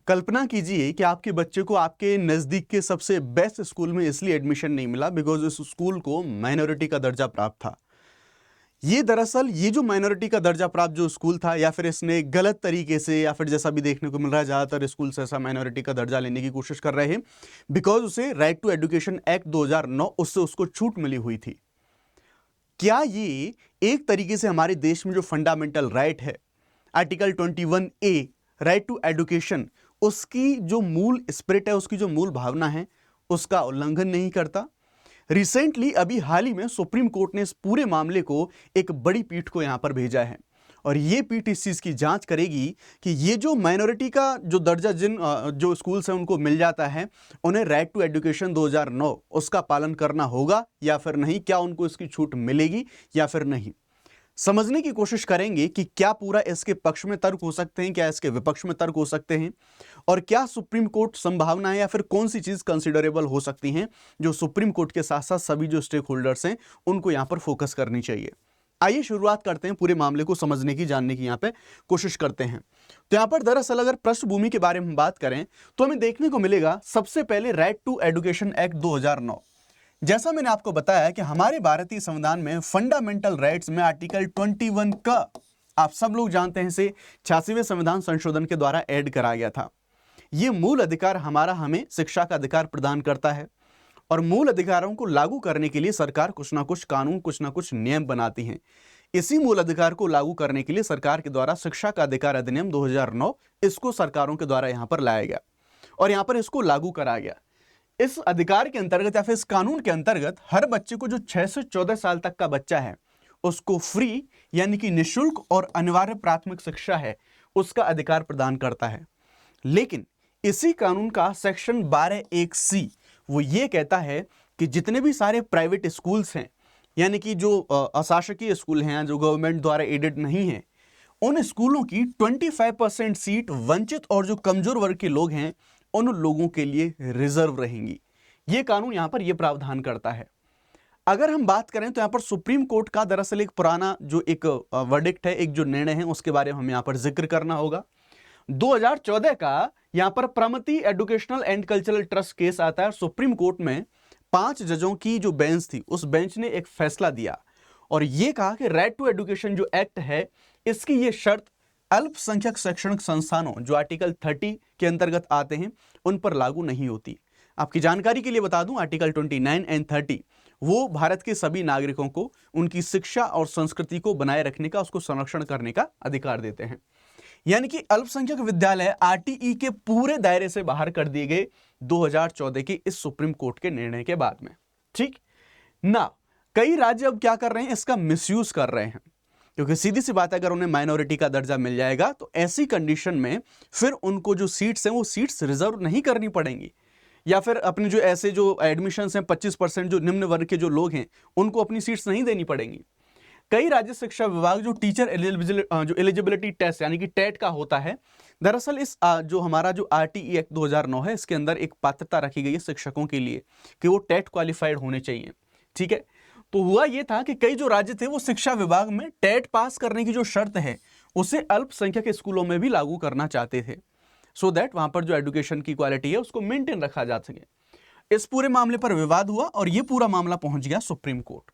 कल्पना कीजिए कि आपके बच्चे को आपके नज़दीक के सबसे बेस्ट स्कूल में इसलिए एडमिशन नहीं मिला बिकॉज इस स्कूल को माइनॉरिटी का दर्जा प्राप्त था। ये दरअसल ये जो माइनॉरिटी का दर्जा प्राप्त जो स्कूल था, या फिर इसने गलत तरीके से, या फिर जैसा भी देखने को मिल रहा है ज़्यादातर स्कूल से ऐसा माइनॉरिटी का दर्जा लेने की कोशिश कर रहे हैं बिकॉज उसे राइट टू एजुकेशन एक्ट 2009 उससे उसको छूट मिली हुई थी। क्या ये एक तरीके से हमारे देश में जो फंडामेंटल राइट है, article 21A right to education, उसकी जो मूल स्पिरिट है, उसकी जो मूल भावना है, उसका उल्लंघन नहीं करता? रिसेंटली अभी हाल ही में सुप्रीम कोर्ट ने इस पूरे मामले को एक बड़ी पीठ को यहां पर भेजा है और ये पीठ इस चीज की जांच करेगी कि ये जो माइनॉरिटी का जो दर्जा जिन जो स्कूल्स हैं उनको मिल जाता है, उन्हें राइट टू एजुकेशन 2009 उसका पालन करना होगा या फिर नहीं, क्या उनको इसकी छूट मिलेगी या फिर नहीं। समझने की कोशिश करेंगे कि क्या पूरा इसके पक्ष में तर्क हो सकते हैं, क्या इसके विपक्ष में तर्क हो सकते हैं, और क्या सुप्रीम कोर्ट संभावना है या फिर कौन सी चीज कंसिडरेबल हो सकती हैं जो सुप्रीम कोर्ट के साथ साथ सभी जो स्टेक होल्डर्स हैं उनको यहां पर फोकस करनी चाहिए। आइए शुरुआत करते हैं, पूरे मामले को समझने की, जानने की यहां पे कोशिश करते हैं। तो यहां पर दरअसल अगर पृष्ठभूमि के बारे में बात करें तो हमें देखने को मिलेगा सबसे पहले राइट टू एजुकेशन एक्ट 2009। जैसा मैंने आपको बताया कि हमारे भारतीय संविधान में फंडामेंटल राइट्स में आर्टिकल 21 का, आप सब लोग जानते हैं, इसे 86वें संविधान संशोधन के द्वारा ऐड करा गया था। यह मूल अधिकार हमारा हमें शिक्षा का अधिकार प्रदान करता है और मूल अधिकारों को लागू करने के लिए सरकार कुछ ना कुछ कानून, कुछ ना कुछ नियम बनाती है। इसी मूल अधिकार को लागू करने के लिए सरकार के द्वारा शिक्षा का अधिकार अधिनियम 2009 इसको सरकारों के द्वारा यहां पर लाया गया और यहां पर इसको लागू करा गया। इस अधिकार के अंतर्गत या फिर इस कानून के अंतर्गत हर बच्चे को, जो 6 से 14 साल तक का बच्चा है, उसको फ्री यानी कि निःशुल्क और अनिवार्य प्राथमिक शिक्षा है उसका अधिकार प्रदान करता है। लेकिन इसी कानून का सेक्शन 12(1)(c) वो ये कहता है कि जितने भी सारे प्राइवेट स्कूल्स हैं, यानी कि जो अशासकीय स्कूल हैं, जो गवर्नमेंट द्वारा एडेड नहीं है, उन स्कूलों की 25% सीट वंचित और जो कमजोर वर्ग के लोग हैं उन लोगों के लिए रिजर्व रहेंगी। यह कानून यहां पर यह प्रावधान करता है। अगर हम बात करें तो यहां पर सुप्रीम कोर्ट का दरअसल एक पुराना जो एक वर्डिक्ट है, एक जो निर्णय है, उसके बारे में हमें यहां पर जिक्र करना होगा। 2014 का यहां पर Pramati educational and cultural trust case आता है। सुप्रीम कोर्ट में 5 जजों की जो बेंच थी, उस बेंच ने एक फैसला दिया और यह कहा कि राइट टू एजुकेशन जो एक्ट है, इसकी यह शर्त अल्पसंख्यक शैक्षणिक संस्थानों जो आर्टिकल 30 के अंतर्गत आते हैं उन पर लागू नहीं होती। आपकी जानकारी के लिए बता दूं, आर्टिकल 29 एंड 30 वो भारत के सभी नागरिकों को उनकी शिक्षा और संस्कृति को बनाए रखने का, उसको संरक्षण करने का अधिकार देते हैं। यानी कि अल्पसंख्यक विद्यालय आरटीई के पूरे दायरे से बाहर कर दिए गए 2014 के इस सुप्रीम कोर्ट के निर्णय के बाद में। ठीक ना, कई राज्य अब क्या कर रहे हैं, इसका मिसयूज कर रहे हैं, क्योंकि सीधी सी बात है, अगर उन्हें माइनॉरिटी का दर्जा मिल जाएगा तो ऐसी कंडीशन में फिर उनको जो सीट्स हैं वो सीट्स रिजर्व नहीं करनी पड़ेंगी, या फिर अपने जो ऐसे जो एडमिशंस हैं 25% जो निम्न वर्ग के जो लोग हैं उनको अपनी सीट्स नहीं देनी पड़ेंगी। कई राज्य शिक्षा विभाग जो टीचर जो एलिजिबिलिटी टेस्ट यानी कि टेट का होता है, दरअसल इस जो हमारा जो आरटीई एक्ट 2009 है, इसके अंदर एक पात्रता रखी गई है शिक्षकों के लिए कि वो टेट क्वालिफाइड होने चाहिए। ठीक है, तो हुआ ये था कि कई जो राज्य थे वो शिक्षा विभाग में टेट पास करने की जो शर्त है उसे अल्पसंख्यक स्कूलों में भी लागू करना चाहते थे, सो दैट वहां पर जो एजुकेशन की क्वालिटी है उसको मेंटेन रखा जा सके। इस पूरे मामले पर विवाद हुआ और यह पूरा मामला पहुंच गया सुप्रीम कोर्ट।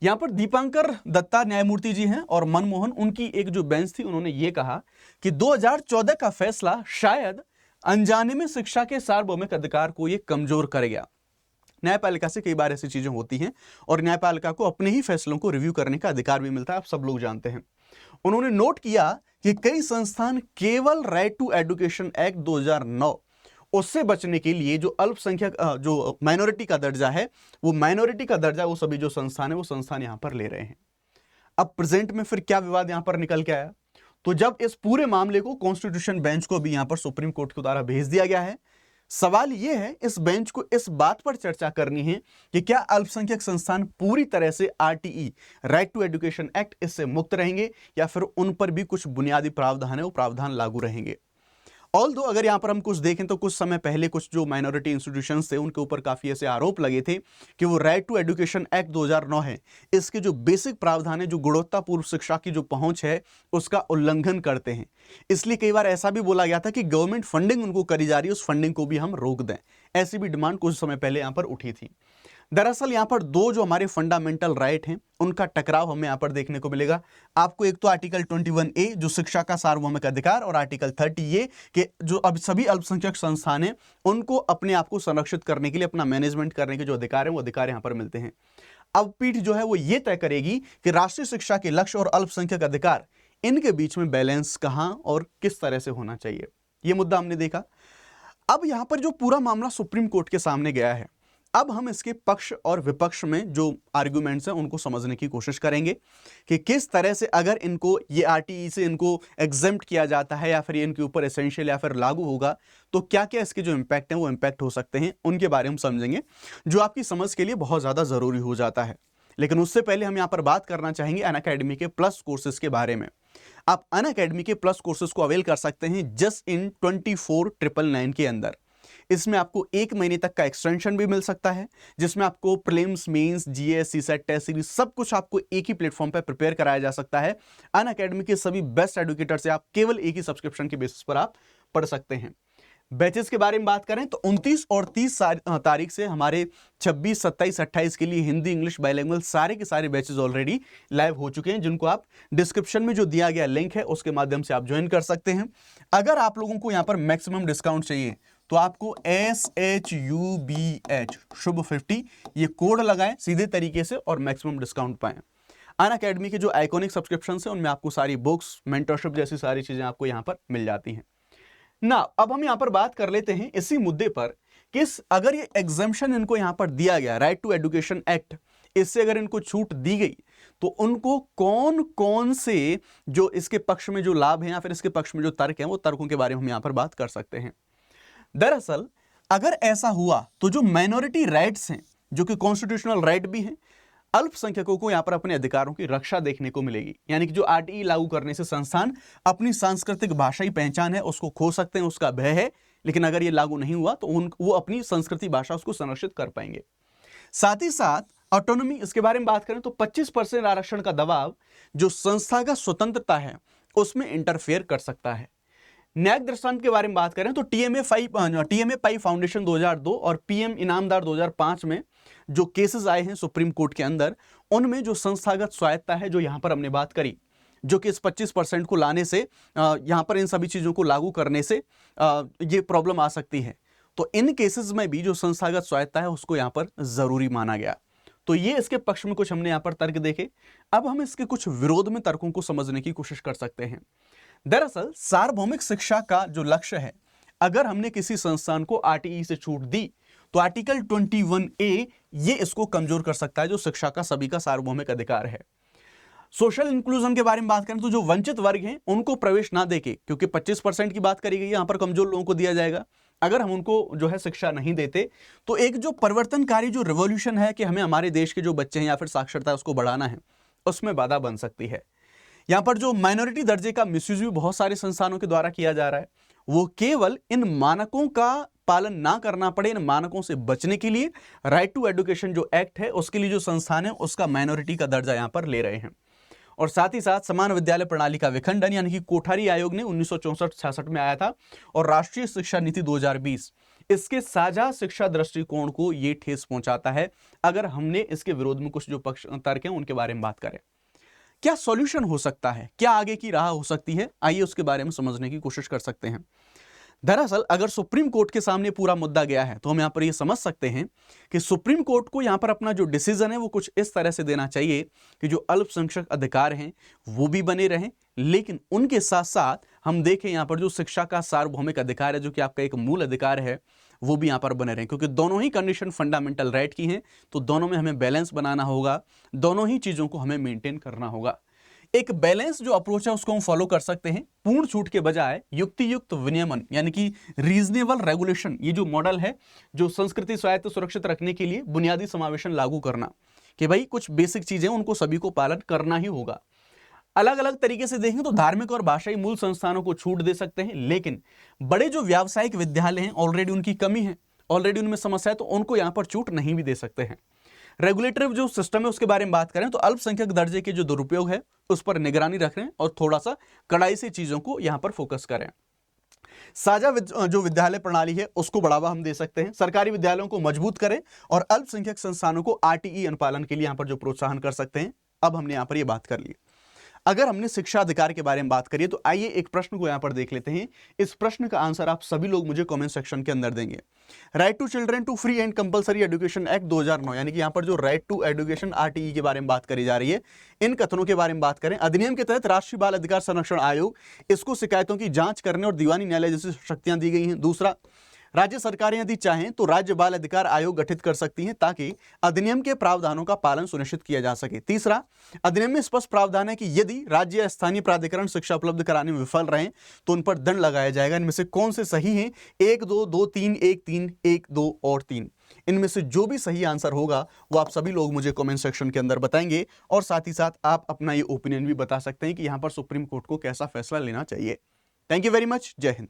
यहां पर दीपांकर दत्ता न्यायमूर्ति जी हैं और मनमोहन, उनकी एक जो बेंच थी, उन्होंने ये कहा कि 2014 का फैसला शायद अनजाने में शिक्षा के सार्वभौमिक अधिकार को यह कमजोर करेगा। न्यायपालिका से कई बार ऐसी चीजें होती हैं और न्यायपालिका को अपने ही फैसलों को रिव्यू करने का अधिकार भी मिलता है, आप सब लोग जानते हैं। उन्होंने नोट किया कि कई संस्थान केवल राइट टू एजुकेशन एक्ट 2009 उससे बचने के लिए जो अल्पसंख्यक जो माइनॉरिटी का दर्जा है, वो माइनॉरिटी का दर्जा वो सभी जो संस्थान है वो संस्थान यहां पर ले रहे हैं। अब प्रेजेंट में फिर क्या विवाद यहां पर निकल के आया, तो जब इस पूरे मामले को कॉन्स्टिट्यूशन बेंच को भी यहां पर सुप्रीम कोर्ट के द्वारा भेज दिया गया है, सवाल यह है इस बेंच को इस बात पर चर्चा करनी है कि क्या अल्पसंख्यक संस्थान पूरी तरह से RTE right to education act इससे मुक्त रहेंगे या फिर उन पर भी कुछ बुनियादी प्रावधान है वो प्रावधान लागू रहेंगे। ऑल्दो अगर यहाँ पर हम कुछ देखें तो कुछ समय पहले कुछ जो माइनॉरिटी इंस्टीट्यूशंस थे उनके ऊपर काफी ऐसे आरोप लगे थे कि वो राइट टू एजुकेशन एक्ट 2009 है, इसके जो बेसिक प्रावधान है, जो गुणवत्तापूर्ण शिक्षा की जो पहुंच है, उसका उल्लंघन करते हैं। इसलिए कई बार ऐसा भी बोला गया था कि गवर्नमेंट फंडिंग उनको करी जा रही है, उस फंडिंग को भी हम रोक दें। ऐसी भी डिमांड कुछ समय पहले यहाँ पर उठी थी। दरअसल यहां पर दो जो हमारे फंडामेंटल राइट हैं उनका टकराव हमें यहां पर देखने को मिलेगा आपको। एक तो आर्टिकल 21A जो शिक्षा का सार्वभौमिक अधिकार, और आर्टिकल 30A के जो अब सभी अल्पसंख्यक संस्थान हैं उनको अपने आप को संरक्षित करने के लिए, अपना मैनेजमेंट करने के जो अधिकार है वो अधिकार यहां पर मिलते हैं। अब पीठ जो है वो ये तय करेगी कि राष्ट्रीय शिक्षा के लक्ष्य और अल्पसंख्यक अधिकार, इनके बीच में बैलेंस कहां और किस तरह से होना चाहिए, ये मुद्दा हमने देखा। अब यहां पर जो पूरा मामला सुप्रीम कोर्ट के सामने गया है, अब हम इसके पक्ष और विपक्ष में जो आर्गुमेंट्स हैं उनको समझने की कोशिश करेंगे कि किस तरह से अगर इनको ये आरटीई से इनको एग्जेम्प्ट किया जाता है या फिर ये इनके ऊपर एसेंशियल या फिर लागू होगा तो क्या क्या इसके जो इम्पैक्ट हैं वो इम्पैक्ट हो सकते हैं, उनके बारे में समझेंगे, जो आपकी समझ के लिए बहुत ज़्यादा ज़रूरी हो जाता है। लेकिन उससे पहले हम यहाँ पर बात करना चाहेंगे अनअकैडमी के प्लस कोर्सेज के बारे में। आप अनअकैडमी के प्लस कोर्सेज को अवेल कर सकते हैं जस्ट इन 24,999 के अंदर। इसमें आपको 1 महीने तक का एक्सटेंशन भी मिल सकता है, जिसमें आपको prelims, mains, GS, CSAT, test series सब कुछ आपको एक ही प्लेटफॉर्म पर प्रिपेयर कराया जा सकता है। अनअकैडमी के सभी बेस्ट एडुकेटर से आप केवल एक ही सब्सक्रिप्शन के बेसिस पर आप पढ़ सकते हैं। बैचेस के बारे में बात करें तो 29 और 30 तारीख से हमारे 26, 27, 28 के लिए हिंदी इंग्लिश बाइलिंगुअल सारे के सारे बैचेस ऑलरेडी लाइव हो चुके हैं, जिनको आप डिस्क्रिप्शन में जो दिया गया लिंक है उसके माध्यम से आप ज्वाइन कर सकते हैं। अगर आप लोगों को यहाँ पर मैक्सिमम डिस्काउंट चाहिए तो आपको SHUBH शुभ 50 ये कोड लगाएं सीधे तरीके से और मैक्सिमम डिस्काउंट पाएं। अनअकैडमी के जो आइकॉनिक सब्सक्रिप्शन है उनमें आपको सारी बुक्स, मेंटरशिप जैसी सारी चीजें आपको यहाँ पर मिल जाती हैं ना। अब हम यहाँ पर बात कर लेते हैं इसी मुद्दे पर कि अगर ये एग्जम्पशन इनको यहाँ पर दिया गया राइट टू एजुकेशन एक्ट, इससे अगर इनको छूट दी गई तो उनको कौन कौन से जो इसके पक्ष में जो लाभ हैं या फिर इसके पक्ष में जो तर्क हैं वो तर्कों के बारे में हम यहाँ पर बात कर सकते हैं। दरअसल अगर ऐसा हुआ तो जो माइनॉरिटी राइट्स हैं, जो कि कॉन्स्टिट्यूशनल राइट भी हैं, अल्पसंख्यकों को यहां पर अपने अधिकारों की रक्षा देखने को मिलेगी। यानी कि जो आरटीई लागू करने से संस्थान अपनी सांस्कृतिक भाषाई पहचान है उसको खो सकते हैं, उसका भय है, लेकिन अगर ये लागू नहीं हुआ तो वो अपनी संस्कृति भाषा उसको संरक्षित कर पाएंगे। साथ ही साथ ऑटोनॉमी, इसके बारे में बात करें तो 25% आरक्षण का दबाव जो संस्थागत स्वतंत्रता है उसमें इंटरफेयर कर सकता है। न्यायिक दृष्टांत के बारे में बात करें तो टीएमए पाई फाउंडेशन 2002 और पीएम इनामदार 2005 में जो केसेस आए हैं सुप्रीम कोर्ट के अंदर, उनमें जो संस्थागत स्वायत्ता है जो यहां पर हमने बात करी, जो कि इस 25% को लाने से यहां पर इन सभी चीजों को लागू करने से ये प्रॉब्लम आ सकती है, तो इन केसेस में भी जो संस्थागत स्वायत्ता है उसको यहां पर जरूरी माना गया। तो ये इसके पक्ष में कुछ हमने यहां पर तर्क देखे। अब हम इसके कुछ विरोध में तर्कों को समझने की कोशिश कर सकते हैं। दरअसल सार्वभौमिक शिक्षा का जो लक्ष्य है, अगर हमने किसी संस्थान को आरटीई से छूट दी तो आर्टिकल 21A ये इसको कमजोर कर सकता है, जो शिक्षा का सभी का सार्वभौमिक अधिकार है। सोशल इंक्लूजन के बारे में बात करें तो जो वंचित वर्ग हैं उनको प्रवेश ना देके, क्योंकि 25% की बात करी गई है, यहां पर कमजोर लोगों को दिया जाएगा। अगर हम उनको जो है शिक्षा नहीं देते तो एक जो परिवर्तनकारी जो रिवॉल्यूशन है कि हमें हमारे देश के जो बच्चे हैं या फिर साक्षरता है उसको बढ़ाना है, उसमें बाधा बन सकती है। यहां पर जो माइनॉरिटी दर्जे का मिसयूज भी बहुत सारे संस्थानों के द्वारा किया जा रहा है, वो केवल इन मानकों का पालन ना करना पड़े, इन मानकों से बचने के लिए राइट टू एजुकेशन जो एक्ट है उसके लिए जो संस्थान है उसका माइनॉरिटी का दर्जा यहां पर ले रहे हैं। और साथ ही साथ समान विद्यालय प्रणाली का विखंडन, यानी कि कोठारी आयोग ने 1964-66 में आया था, और राष्ट्रीय शिक्षा नीति 2020 इसके साझा शिक्षा दृष्टिकोण को ये ठेस पहुंचाता है। अगर हमने इसके विरोध में कुछ जो पक्ष तर्क हैं उनके बारे में बात करें, क्या सॉल्यूशन हो सकता है, क्या आगे की राह हो सकती है, आइए उसके बारे में समझने की कोशिश कर सकते हैं। दरअसल अगर सुप्रीम कोर्ट के सामने पूरा मुद्दा गया है तो हम यहां पर यह समझ सकते हैं कि सुप्रीम कोर्ट को यहां पर अपना जो डिसीजन है वो कुछ इस तरह से देना चाहिए कि जो अल्पसंख्यक अधिकार हैं वो भी बने रहें, लेकिन उनके साथ साथ हम देखें यहां पर जो शिक्षा का सार्वभौमिक अधिकार है जो कि आपका एक मूल अधिकार है वो भी यहां पर बने रहें, क्योंकि दोनों ही कंडीशन फंडामेंटल राइट की हैं, तो दोनों में हमें बैलेंस बनाना होगा, दोनों ही चीजों को हमें मेंटेन करना होगा। एक बैलेंस जो अप्रोच है उसको हम फॉलो कर सकते हैं, पूर्ण छूट के बजाय युक्तियुक्त विनियमन यानी कि रीजनेबल रेगुलेशन, ये जो मॉडल है जो संस्कृति स्वायत्त सुरक्षित रखने के लिए बुनियादी समावेशन लागू करना, कि भाई कुछ बेसिक चीजें उनको सभी को पालन करना ही होगा। अलग अलग तरीके से देखेंगे तो धार्मिक और भाषाई मूल संस्थानों को छूट दे सकते हैं, लेकिन बड़े जो व्यावसायिक विद्यालय हैं ऑलरेडी उनकी कमी है, ऑलरेडी उनमें समस्या है, तो उनको यहां पर छूट नहीं भी दे सकते हैं। रेगुलेटरी जो सिस्टम है उसके बारे में बात करें तो अल्पसंख्यक दर्जे के जो दुरुपयोग है उस पर निगरानी रखें और थोड़ा सा कड़ाई से चीजों को यहां पर फोकस करें। साझा जो विद्यालय प्रणाली है उसको बढ़ावा हम दे सकते हैं, सरकारी विद्यालयों को मजबूत करें और अल्पसंख्यक संस्थानों को आरटीई अनुपालन के लिए यहां पर जो प्रोत्साहन कर सकते हैं। अब हमने यहां पर यह बात कर ली। अगर हमने शिक्षा अधिकार के बारे में बात करी तो आइए एक प्रश्न को यहां पर देख लेते हैं। इस प्रश्न का आंसर आप सभी लोग मुझे कमेंट सेक्शन के अंदर देंगे। Right to children to free and compulsory education act 2009, यानी कि यहां पर जो राइट टू एजुकेशन आरटीई के बारे में बात करी जा रही है, इन कथनों के बारे में बात करें। अधिनियम के तहत राष्ट्रीय बाल अधिकार संरक्षण आयोग, इसको शिकायतों की जांच करने और दीवानी न्यायालय जैसी शक्तियां दी गई हैं। दूसरा, राज्य सरकारें यदि चाहें तो राज्य बाल अधिकार आयोग गठित कर सकती हैं ताकि अधिनियम के प्रावधानों का पालन सुनिश्चित किया जा सके। तीसरा, अधिनियम में स्पष्ट प्रावधान है कि यदि राज्य या स्थानीय प्राधिकरण शिक्षा उपलब्ध कराने में विफल रहे तो उन पर दंड लगाया जाएगा। इनमें से कौन से सही हैं? 1, 2, 2, 3, 1, 3, 1, 2 और 3। इनमें से जो भी सही आंसर होगा वो आप सभी लोग मुझे कमेंट सेक्शन के अंदर बताएंगे और साथ ही साथ आप अपना ये ओपिनियन भी बता सकते हैं कि यहां पर सुप्रीम कोर्ट को कैसा फैसला लेना चाहिए। Thank you very much. जय हिंद।